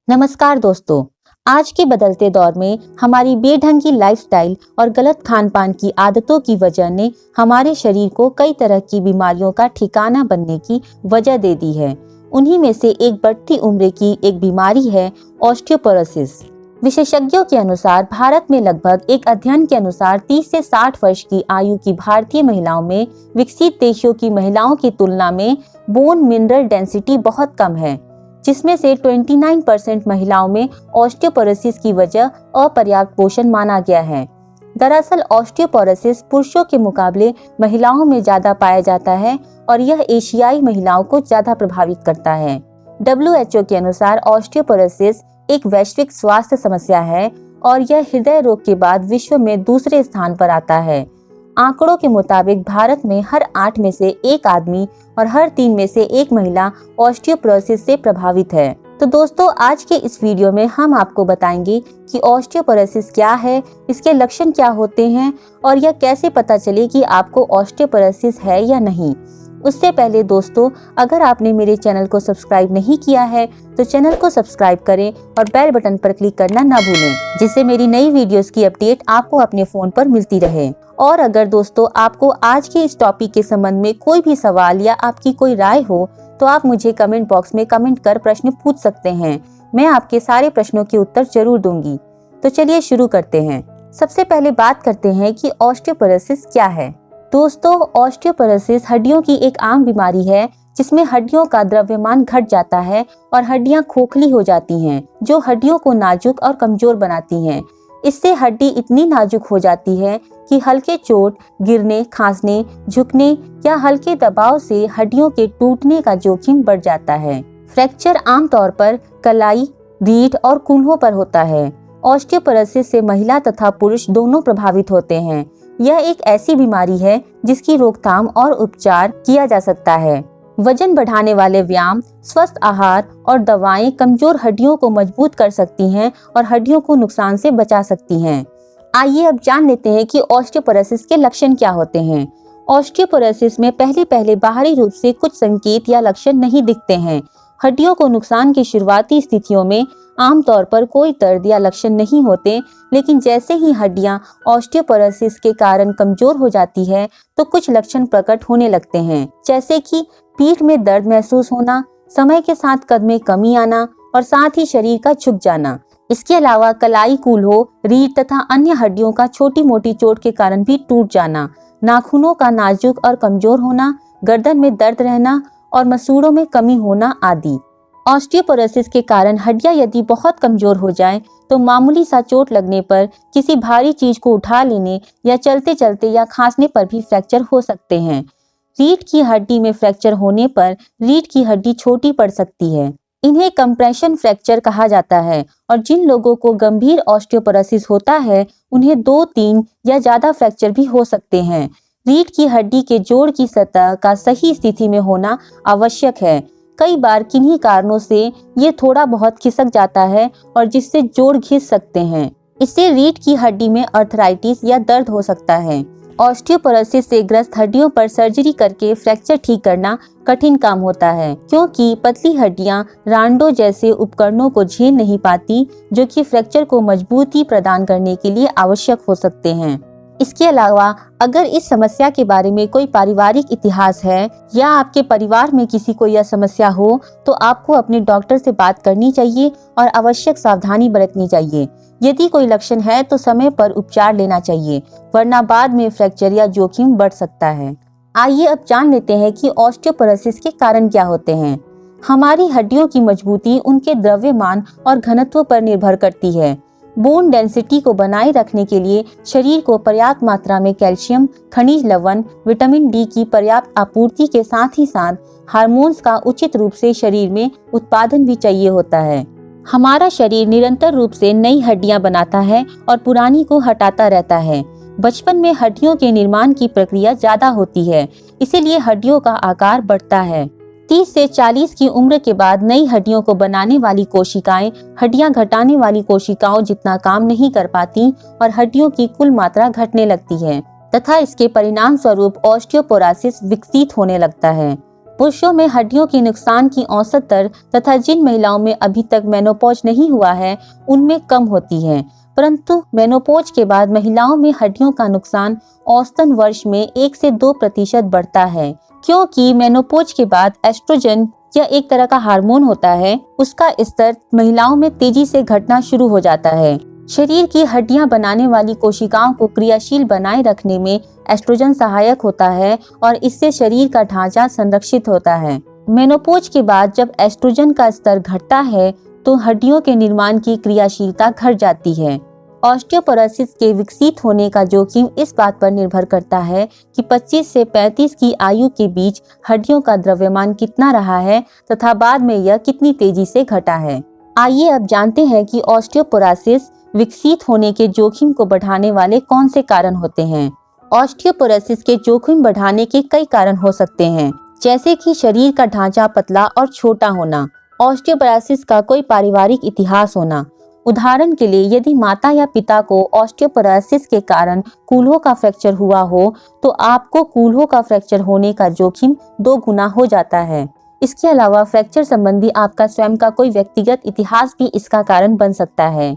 नमस्कार दोस्तों। आज के बदलते दौर में हमारी बेढंगी लाइफस्टाइल और गलत खान पान की आदतों की वजह ने हमारे शरीर को कई तरह की बीमारियों का ठिकाना बनने की वजह दे दी है। उन्हीं में से एक बढ़ती उम्र की एक बीमारी है ऑस्टियोपोरोसिस। विशेषज्ञों के अनुसार भारत में लगभग एक अध्ययन के अनुसार 30 से 60 वर्ष की आयु की भारतीय महिलाओं में विकसित देशों की महिलाओं की तुलना में बोन मिनरल डेंसिटी बहुत कम है, जिसमें से 29% महिलाओं में ऑस्टियोपोरोसिस की वजह अपर्याप्त पोषण माना गया है। दरअसल ऑस्टियोपोरोसिस पुरुषों के मुकाबले महिलाओं में ज्यादा पाया जाता है और यह एशियाई महिलाओं को ज्यादा प्रभावित करता है। WHO के अनुसार ऑस्टियोपोरोसिस एक वैश्विक स्वास्थ्य समस्या है और यह हृदय रोग के बाद विश्व में दूसरे स्थान पर आता है। आंकड़ों के मुताबिक भारत में हर 8 में से 1 आदमी और हर 3 में से 1 महिला ऑस्टियोपोरोसिस से प्रभावित है। तो दोस्तों, आज के इस वीडियो में हम आपको बताएंगे कि ऑस्टियोपोरोसिस क्या है, इसके लक्षण क्या होते हैं और यह कैसे पता चले कि आपको ऑस्टियोपोरोसिस है या नहीं। उससे पहले दोस्तों, अगर आपने मेरे चैनल को सब्सक्राइब नहीं किया है तो चैनल को सब्सक्राइब करें और बेल बटन पर क्लिक करना ना भूलें, जिससे मेरी नई वीडियोस की अपडेट आपको अपने फोन पर मिलती रहे। और अगर दोस्तों आपको आज के इस टॉपिक के संबंध में कोई भी सवाल या आपकी कोई राय हो तो आप मुझे कमेंट बॉक्स में कमेंट कर प्रश्न पूछ सकते हैं। मैं आपके सारे प्रश्नों के उत्तर जरूर दूंगी। तो चलिए शुरू करते हैं। सबसे पहले बात करते हैं कि ऑस्टियोपोरोसिस क्या है। दोस्तों, ऑस्टियोपोरोसिस हड्डियों की एक आम बीमारी है जिसमें हड्डियों का द्रव्यमान घट जाता है और हड्डियां खोखली हो जाती हैं, जो हड्डियों को नाजुक और कमजोर बनाती हैं। इससे हड्डी इतनी नाजुक हो जाती है कि हल्के चोट, गिरने, खांसने, झुकने या हल्के दबाव से हड्डियों के टूटने का जोखिम बढ़ जाता है। फ्रैक्चर आमतौर पर कलाई, रीढ़ और कूल्हों पर होता है। ऑस्टियोपोरोसिस से महिला तथा पुरुष दोनों प्रभावित होते हैं। यह एक ऐसी बीमारी है जिसकी रोकथाम और उपचार किया जा सकता है। वजन बढ़ाने वाले व्यायाम, स्वस्थ आहार और दवाएं कमजोर हड्डियों को मजबूत कर सकती हैं और हड्डियों को नुकसान से बचा सकती हैं। आइए अब जान लेते हैं कि ऑस्टियोपोरोसिस के लक्षण क्या होते हैं। ऑस्टियोपोरोसिस में पहले बाहरी रूप से कुछ संकेत या लक्षण नहीं दिखते हैं। हड्डियों को नुकसान की शुरुआती स्थितियों में आमतौर पर कोई दर्द या लक्षण नहीं होते, लेकिन जैसे ही हड्डियां ऑस्टियोपोरोसिस के कारण कमजोर हो जाती है तो कुछ लक्षण प्रकट होने लगते हैं, जैसे कि पीठ में दर्द महसूस होना, समय के साथ कद में कमी आना और साथ ही शरीर का झुक जाना। इसके अलावा कलाई, कूल्हों, रीढ़ तथा अन्य हड्डियों का छोटी मोटी चोट के कारण भी टूट जाना, नाखूनों का नाजुक और कमजोर होना, गर्दन में दर्द रहना और मसूड़ों में कमी होना आदि। ऑस्टियोपोरोसिस के कारण हड्डियां यदि बहुत कमजोर हो जाएं, तो मामूली सा चोट लगने पर, किसी भारी चीज को उठा लेने या चलते चलते या खांसने पर भी फ्रैक्चर हो सकते हैं। रीढ़ की हड्डी में फ्रैक्चर होने पर रीढ़ की हड्डी छोटी पड़ सकती है। इन्हें कंप्रेशन फ्रैक्चर कहा जाता है और जिन लोगों को गंभीर ऑस्टियोपोरोसिस होता है उन्हें 2, 3 या ज्यादा फ्रैक्चर भी हो सकते हैं। रीढ़ की हड्डी के जोड़ की सतह का सही स्थिति में होना आवश्यक है। कई बार किन्हीं कारणों से ये थोड़ा बहुत खिसक जाता है और जिससे जोड़ घिस सकते हैं। इससे रीढ़ की हड्डी में अर्थराइटिस या दर्द हो सकता है। ऑस्टियोपोरोसिस से ग्रस्त हड्डियों पर सर्जरी करके फ्रैक्चर ठीक करना कठिन काम होता है, क्योंकि पतली हड्डियां रांडो जैसे उपकरणों को झेल नहीं पाती, जो कि फ्रैक्चर को मजबूती प्रदान करने के लिए आवश्यक हो सकते हैं। इसके अलावा अगर इस समस्या के बारे में कोई पारिवारिक इतिहास है या आपके परिवार में किसी को यह समस्या हो तो आपको अपने डॉक्टर से बात करनी चाहिए और आवश्यक सावधानी बरतनी चाहिए। यदि कोई लक्षण है तो समय पर उपचार लेना चाहिए, वरना बाद में फ्रैक्चर या जोखिम बढ़ सकता है। आइए अब जान लेते हैं कि ऑस्टियोपोरोसिस के कारण क्या होते हैं। हमारी हड्डियों की मजबूती उनके द्रव्यमान और घनत्व पर निर्भर करती है। बोन डेंसिटी को बनाए रखने के लिए शरीर को पर्याप्त मात्रा में कैल्शियम, खनिज लवण, विटामिन डी की पर्याप्त आपूर्ति के साथ ही साथ हार्मोन्स का उचित रूप से शरीर में उत्पादन भी चाहिए होता है। हमारा शरीर निरंतर रूप से नई हड्डियां बनाता है और पुरानी को हटाता रहता है। बचपन में हड्डियों के निर्माण की प्रक्रिया ज्यादा होती है, इसीलिए हड्डियों का आकार बढ़ता है। 30 से 40 की उम्र के बाद नई हड्डियों को बनाने वाली कोशिकाएं हड्डियां घटाने वाली कोशिकाओं जितना काम नहीं कर पाती और हड्डियों की कुल मात्रा घटने लगती है तथा इसके परिणाम स्वरूप ऑस्टियोपोरोसिस विकसित होने लगता है। पुरुषों में हड्डियों के नुकसान की औसत दर तथा जिन महिलाओं में अभी तक मेनोपॉज नहीं हुआ है उनमें कम होती है, परंतु मेनोपॉज के बाद महिलाओं में हड्डियों का नुकसान औसतन वर्ष में 1 से 2% बढ़ता है, क्योंकि मेनोपॉज के बाद एस्ट्रोजन या एक तरह का हार्मोन होता है, उसका स्तर महिलाओं में तेजी से घटना शुरू हो जाता है। शरीर की हड्डियां बनाने वाली कोशिकाओं को क्रियाशील बनाए रखने में एस्ट्रोजन सहायक होता है और इससे शरीर का ढांचा संरक्षित होता है। मेनोपॉज के बाद जब एस्ट्रोजन का स्तर घटता है तो हड्डियों के निर्माण की क्रियाशीलता घट जाती है। ऑस्टियोपोरोसिस के विकसित होने का जोखिम इस बात पर निर्भर करता है कि 25 से 35 की आयु के बीच हड्डियों का द्रव्यमान कितना रहा है तथा बाद में यह कितनी तेजी से घटा है। आइए अब जानते हैं कि ऑस्टियोपोरोसिस विकसित होने के जोखिम को बढ़ाने वाले कौन से कारण होते हैं। ऑस्टियोपोरोसिस के जोखिम बढ़ाने के कई कारण हो सकते हैं, जैसे कि शरीर का ढांचा पतला और छोटा होना, ऑस्टियोपोरोसिस का कोई पारिवारिक इतिहास होना। उदाहरण के लिए यदि माता या पिता को ऑस्टियोपोरोसिस के कारण कूल्हों का फ्रैक्चर हुआ हो तो आपको कूल्हों का फ्रैक्चर होने का जोखिम 2 गुना हो जाता है। इसके अलावा फ्रैक्चर संबंधी आपका स्वयं का कोई व्यक्तिगत इतिहास भी इसका कारण बन सकता है।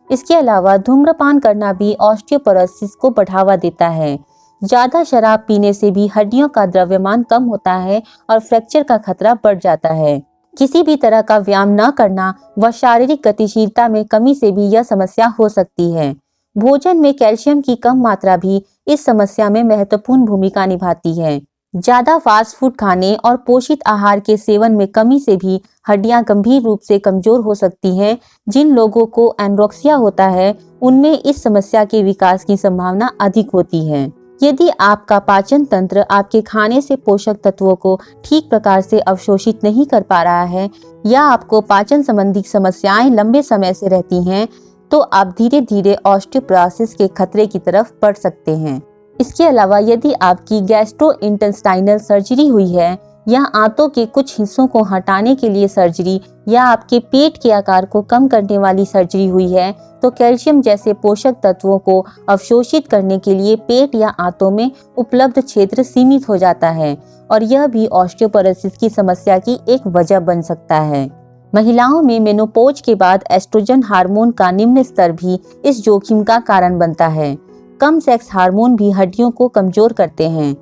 इसके अलावा धूम्रपान करना भी ऑस्टियोपोरोसिस को बढ़ावा देता है। ज्यादा शराब पीने से भी हड्डियों का द्रव्यमान कम होता है और फ्रैक्चर का खतरा बढ़ जाता है। किसी भी तरह का व्यायाम न करना व शारीरिक गतिशीलता में कमी से भी यह समस्या हो सकती है। भोजन में कैल्शियम की कम मात्रा भी इस समस्या में महत्वपूर्ण भूमिका निभाती है। ज्यादा फास्ट फूड खाने और पोषित आहार के सेवन में कमी से भी हड्डियां गंभीर रूप से कमजोर हो सकती हैं। जिन लोगों को एनोरेक्सिया होता है उनमें इस समस्या के विकास की संभावना अधिक होती है। यदि आपका पाचन तंत्र आपके खाने से पोषक तत्वों को ठीक प्रकार से अवशोषित नहीं कर पा रहा है या आपको पाचन संबंधी समस्याएं लंबे समय से रहती हैं, तो आप धीरे धीरे ऑस्टियोपोरोसिस के खतरे की तरफ बढ़ सकते हैं। इसके अलावा यदि आपकी गैस्ट्रोइंटेस्टाइनल सर्जरी हुई है या आंतों के कुछ हिस्सों को हटाने के लिए सर्जरी या आपके पेट के आकार को कम करने वाली सर्जरी हुई है, तो कैल्शियम जैसे पोषक तत्वों को अवशोषित करने के लिए पेट या आंतों में उपलब्ध क्षेत्र सीमित हो जाता है और यह भी ऑस्टियोपोरोसिस की समस्या की एक वजह बन सकता है। महिलाओं में मेनोपॉज के बाद एस्ट्रोजन हार्मोन का निम्न स्तर भी इस जोखिम का कारण बनता है। कम सेक्स हार्मोन भी हड्डियों को कमजोर करते हैं।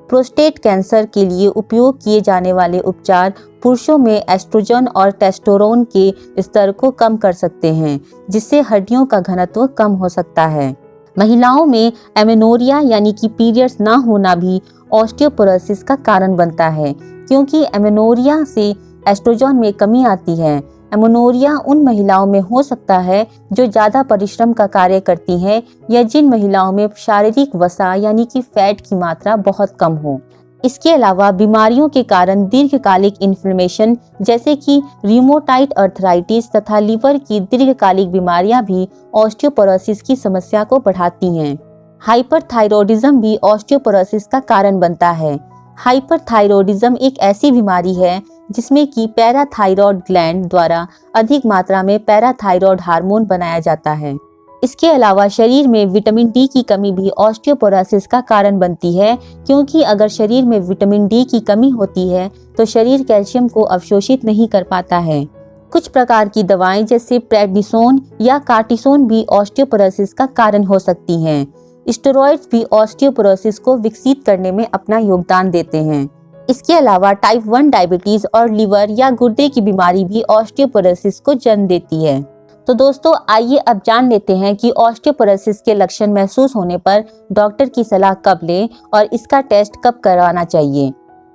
प्रोस्टेट कैंसर के लिए उपयोग किए जाने वाले उपचार पुरुषों में एस्ट्रोजन और टेस्टोस्टेरोन के स्तर को कम कर सकते हैं, जिससे हड्डियों का घनत्व कम हो सकता है। महिलाओं में एमेनोरिया यानी कि पीरियड्स न होना भी ऑस्टियोपोरोसिस का कारण बनता है, क्योंकि एमेनोरिया से एस्ट्रोजन में कमी आती है। एमेनोरिया उन महिलाओं में हो सकता है जो ज्यादा परिश्रम का कार्य करती हैं या जिन महिलाओं में शारीरिक वसा यानी कि फैट की मात्रा बहुत कम हो। इसके अलावा बीमारियों के कारण दीर्घकालिक इन्फ्लेमेशन जैसे कि रूमेटॉइड अर्थराइटिस तथा लीवर की दीर्घकालिक बीमारियां भी ऑस्टियोपोरोसिस की समस्या को बढ़ाती हैं। हाइपरथायरॉयडिज्म भी ऑस्टियोपोरोसिस का कारण बनता है। हाइपरथायरॉयडिज्म एक ऐसी बीमारी है जिसमें कि पैराथायरॉयड ग्लैंड द्वारा अधिक मात्रा में पैराथायरॉयड हार्मोन बनाया जाता है। इसके अलावा शरीर में विटामिन डी की कमी भी ऑस्टियोपोरोसिस का कारण बनती है, क्योंकि अगर शरीर में विटामिन डी की कमी होती है तो शरीर कैल्शियम को अवशोषित नहीं कर पाता है। कुछ प्रकार की दवाएं जैसे प्रेडनिसोन या कार्टिसोन भी ऑस्टियोपोरोसिस का कारण हो सकती हैं। स्टेरॉइड्स भी ऑस्टियोपोरोसिस को विकसित करने में अपना योगदान देते हैं। इसके अलावा टाइप 1 डायबिटीज और लीवर या गुर्दे की बीमारी भी ऑस्टियोपोरोसिस को जन्म देती है। तो दोस्तों, आइए अब जान लेते हैं कि ऑस्टियोपोरोसिस के लक्षण महसूस होने पर डॉक्टर की सलाह कब लें और इसका टेस्ट कब करवाना चाहिए।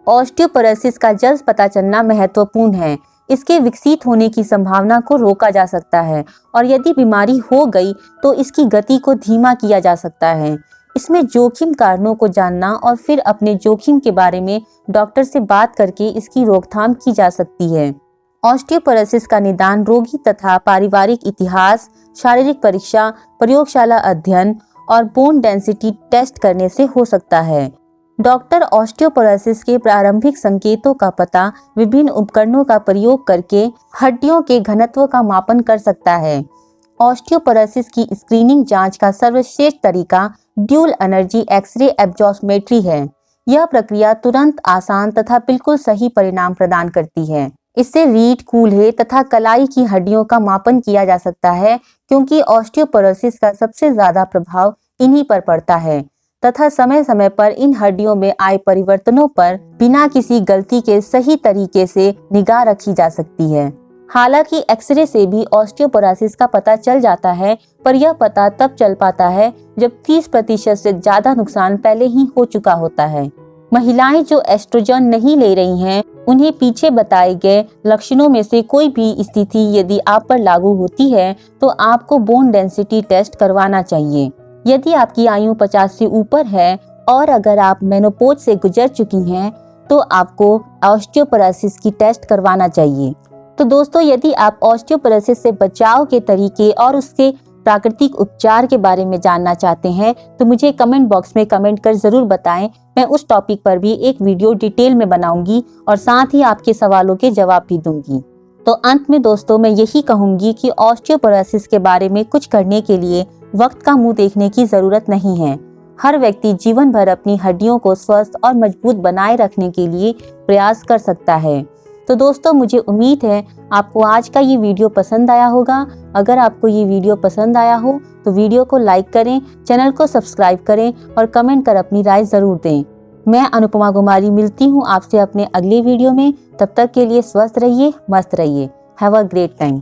ऑस्टियोपोरोसिस का जल्द पता चलना महत्वपूर्ण है। इसके विकसित होने की संभावना को रोका जा सकता है और यदि बीमारी हो गई तो इसकी गति को धीमा किया जा सकता है। इसमें जोखिम कारणों को जानना और फिर अपने जोखिम के बारे में डॉक्टर से बात करके इसकी रोकथाम की जा सकती है। ऑस्टियोपोरोसिस का निदान रोगी तथा पारिवारिक इतिहास, शारीरिक परीक्षा, प्रयोगशाला अध्ययन और बोन डेंसिटी टेस्ट करने से हो सकता है। डॉक्टर ऑस्टियोपोरोसिस के प्रारंभिक संकेतों का पता विभिन्न उपकरणों का प्रयोग करके हड्डियों के घनत्व का मापन कर सकता है। ऑस्टियोपोरोसिस की स्क्रीनिंग जांच का सर्वश्रेष्ठ तरीका ड्यूल एनर्जी एक्सरे एब्जॉर्प्शमेट्री है। यह प्रक्रिया तुरंत, आसान तथा बिल्कुल सही परिणाम प्रदान करती है। इससे रीढ़, कूल्हे तथा कलाई की हड्डियों का मापन किया जा सकता है, क्योंकि ऑस्टियोपोरोसिस का सबसे ज्यादा प्रभाव इन्हीं पर पड़ता है तथा समय समय पर इन हड्डियों में आए परिवर्तनों पर बिना किसी गलती के सही तरीके से निगाह रखी जा सकती है। हालांकि एक्सरे से भी ऑस्टियोपोरोसिस का पता चल जाता है, पर यह पता तब चल पाता है जब 30% से ज्यादा नुकसान पहले ही हो चुका होता है। महिलाएं जो एस्ट्रोजन नहीं ले रही हैं, उन्हें पीछे बताए गए लक्षणों में से कोई भी स्थिति यदि आप पर लागू होती है तो आपको बोन डेंसिटी टेस्ट करवाना चाहिए। यदि आपकी आयु 50 से ऊपर है और अगर आप मेनोपॉज से गुजर चुकी हैं तो आपको ऑस्टियोपोरोसिस की टेस्ट करवाना चाहिए। तो दोस्तों, यदि आप ऑस्टियोपोरोसिस से बचाव के तरीके और उसके प्राकृतिक उपचार के बारे में जानना चाहते हैं तो मुझे कमेंट बॉक्स में कमेंट कर जरूर बताएं। मैं उस टॉपिक पर भी एक वीडियो डिटेल में बनाऊंगी और साथ ही आपके सवालों के जवाब भी दूंगी। तो अंत में दोस्तों, मैं यही कहूंगी कि ऑस्टियोपोरोसिस के बारे में कुछ करने के लिए वक्त का मुंह देखने की जरूरत नहीं है। हर व्यक्ति जीवन भर अपनी हड्डियों को स्वस्थ और मजबूत बनाए रखने के लिए प्रयास कर सकता है। तो दोस्तों, मुझे उम्मीद है आपको आज का ये वीडियो पसंद आया होगा। अगर आपको ये वीडियो पसंद आया हो तो वीडियो को लाइक करें, चैनल को सब्सक्राइब करें और कमेंट कर अपनी राय जरूर दें। मैं अनुपमा कुमारी मिलती हूँ आपसे अपने अगले वीडियो में। तब तक के लिए स्वस्थ रहिए, मस्त रहिए। Have a great time.